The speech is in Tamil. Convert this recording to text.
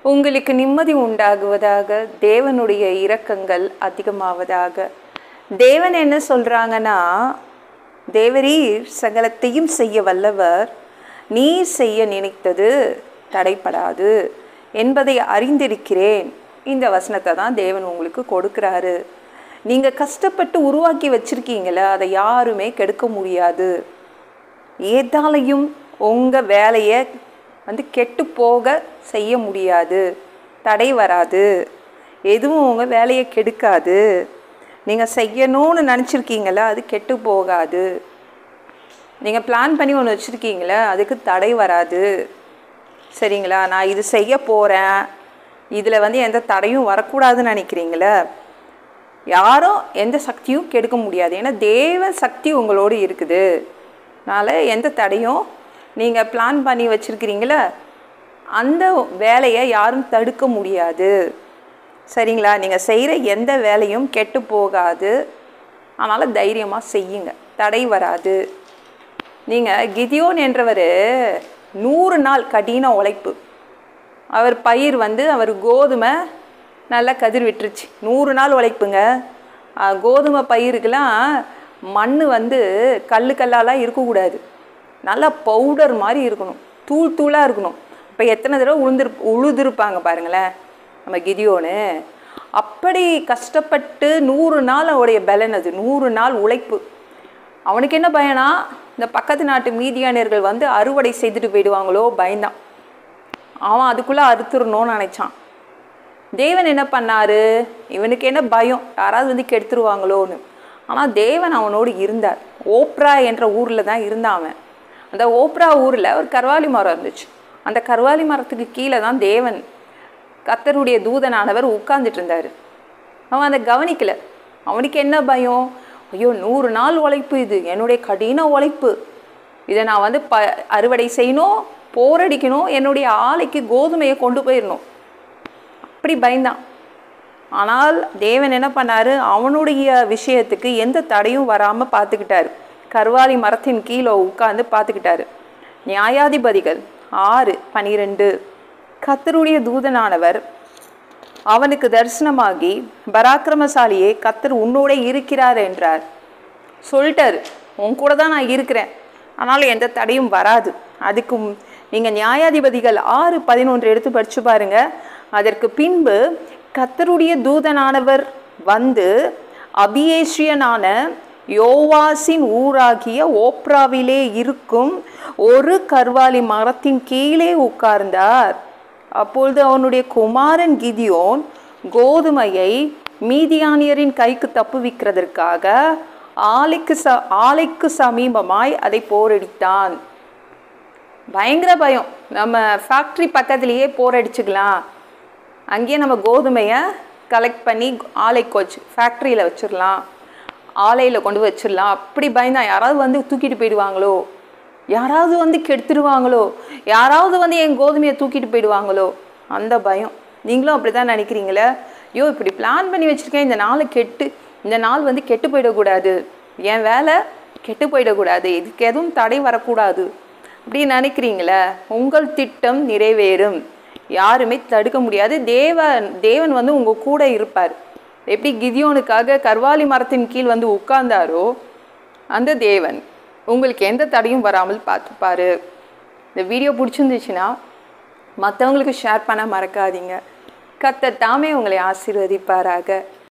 உங்களுக்கு நிம்மதி உண்டாகுவதாக, தேவனுடைய இரக்கங்கள் அதிகமாவதாக. தேவன் என்ன சொல்கிறாங்கன்னா, தேவரீர் சகலத்தையும் செய்ய வல்லவர், நீர் செய்ய நினைத்தது தடைப்படாது என்பதை அறிந்திருக்கிறேன். இந்த வசனத்தை தான் தேவன் உங்களுக்கு கொடுக்குறாரு. நீங்கள் கஷ்டப்பட்டு உருவாக்கி வச்சுருக்கீங்கள, அதை யாருமே கெடுக்க முடியாது. ஏதாலையும் உங்கள் வேலையை கெட்டு போக செய்ய முடியாது, தடை வராது. எதுவும் உங்கள் வேலையை கெடுக்காது. நீங்கள் செய்யணும்னு நினச்சிருக்கீங்களா, அது கெட்டு போகாது. நீங்கள் பிளான் பண்ணி ஒன்று வச்சுருக்கீங்களா, அதுக்கு தடை வராது. சரிங்களா? நான் இது செய்ய போகிறேன், இதில் எந்த தடையும் வரக்கூடாதுன்னு நினைக்கிறீங்களா, யாரும் எந்த சக்தியும் கெடுக்க முடியாது. ஏன்னா தேவ சக்தி உங்களோடு இருக்குது. அதனால் எந்த தடையும், நீங்கள் பிளான் பண்ணி வச்சுருக்கிறீங்களா, அந்த வேலையை யாரும் தடுக்க முடியாது. சரிங்களா? நீங்கள் செய்கிற எந்த வேலையும் கெட்டு போகாது. அதனால் தைரியமாக செய்யுங்க, தடை வராது. நீங்கள் கிதியோன் என்றவர் 100 நாள் கடின உழைப்பு. அவர் பயிர் அவர் கோதுமை நல்லா கதிர் விட்டுருச்சு. 100 நாள் உழைப்புங்க. கோதுமை பயிருக்கெல்லாம் மண் கல்லாலாம் இருக்கக்கூடாது, நல்லா பவுடர் மாதிரி இருக்கணும், தூள் தூளாக இருக்கணும். இப்போ எத்தனை தடவை உழுதுருப்பாங்க பாருங்களேன் நம்ம கிதியோனு. அப்படி கஷ்டப்பட்டு 100 நாள் அவருடைய பலன், அது 100 நாள் உழைப்பு. அவனுக்கு என்ன பயனா, இந்த பக்கத்து நாட்டு மீதியானியர்கள் அறுவடை செய்துட்டு போயிடுவாங்களோ பயந்தான். அவன் அதுக்குள்ளே அறுத்துடணும்னு நினச்சான். தேவன் என்ன பண்ணார், இவனுக்கு என்ன பயம், யாராவது கெடுத்துருவாங்களோன்னு. ஆனால் தேவன் அவனோடு இருந்தார். ஓப்ரா என்ற ஊரில் தான் இருந்தான் அவன். அந்த ஓப்ரா ஊரில் ஒரு கர்வாலி மரம் இருந்துச்சு. அந்த கர்வாலி மரத்துக்கு கீழே தான் தேவன் கர்த்தருடைய தூதனானவர் உட்கார்ந்துட்டு இருந்தார். அவன் அதை கவனிக்கலை. அவனுக்கு என்ன பயம், ஐயோ 100 நாள் உழைப்பு, இது என்னுடைய கடின உழைப்பு, இதை நான் அறுவடை செய்யணும், போரடிக்கணும், என்னுடைய ஆலைக்கு கோதுமையை கொண்டு போயிடணும், அப்படி பயந்தான். ஆனால் தேவன் என்ன பண்ணார், அவனுடைய விஷயத்துக்கு எந்த தடையும் வராமல் பார்த்துக்கிட்டாரு. கர்வாலி மரத்தின் கீழே உட்கார்ந்து பார்த்துக்கிட்டாரு. நியாயாதிபதிகள் 6:12. கர்த்தருடைய தூதனானவர் அவனுக்கு தரிசனமாகி, பராக்கிரமசாலியே, கர்த்தர் உன்னோட இருக்கிறார் என்றார். சொல்லிட்டாரு, உன் கூட தான் நான் இருக்கிறேன், ஆனாலும் எந்த தடையும் வராது. அதுக்கும் நீங்கள் நியாயாதிபதிகள் 6:11 எடுத்து படித்து பாருங்க. அதற்கு பின்பு கர்த்தருடைய தூதனானவர் அபியேஸ்ரியனான யோவாசின் ஊராகிய ஓப்ராவிலே இருக்கும் ஒரு கர்வாலி மரத்தின் கீழே உட்கார்ந்தார். அப்பொழுது அவனுடைய குமாரன் கிதியோன் கோதுமையை மீதியானியரின் கைக்கு தப்புவிக்கிறதற்காக ஆலைக்கு சமீபமாய் அதை போரடித்தான். பயங்கர பயம். நம்ம ஃபேக்ட்ரி பக்கத்துலேயே போரடிச்சுக்கலாம், அங்கேயே நம்ம கோதுமையை கலெக்ட் பண்ணி ஆலைக்கு வச்சு ஃபேக்ட்ரியில் வச்சிடலாம், ஆலையில் கொண்டு வச்சிடலாம். அப்படி பயந்தான். யாராவது தூக்கிட்டு போயிடுவாங்களோ, யாராவது கெடுத்துடுவாங்களோ, யாராவது என் கோதுமையை தூக்கிட்டு போயிடுவாங்களோ, அந்த பயம். நீங்களும் அப்படி தான் நினைக்கிறீங்களே, ஐயோ இப்படி பிளான் பண்ணி வச்சுருக்கேன், இந்த நாள் கெட்டு போயிடக்கூடாது, என் வேலை கெட்டு போயிடக்கூடாது, இதுக்கு எதுவும் தடை வரக்கூடாது அப்படி நினைக்கிறீங்களே. உங்கள் திட்டம் நிறைவேறும், யாருமே தடுக்க முடியாது. தேவன் உங்கள் கூட இருப்பார். எப்படி கிதியோனுக்காக கர்வாலி மரத்தின் கீழ் உட்கார்ந்தாரோ, அந்த தேவன் உங்களுக்கு எந்த தடையும் வராமல் பார்த்துப்பாரு. இந்த வீடியோ பிடிச்சிருந்துச்சுன்னா மற்றவங்களுக்கு ஷேர் பண்ண மறக்காதீங்க. கர்த்தர் தாமே உங்களை ஆசீர்வதிப்பாராக.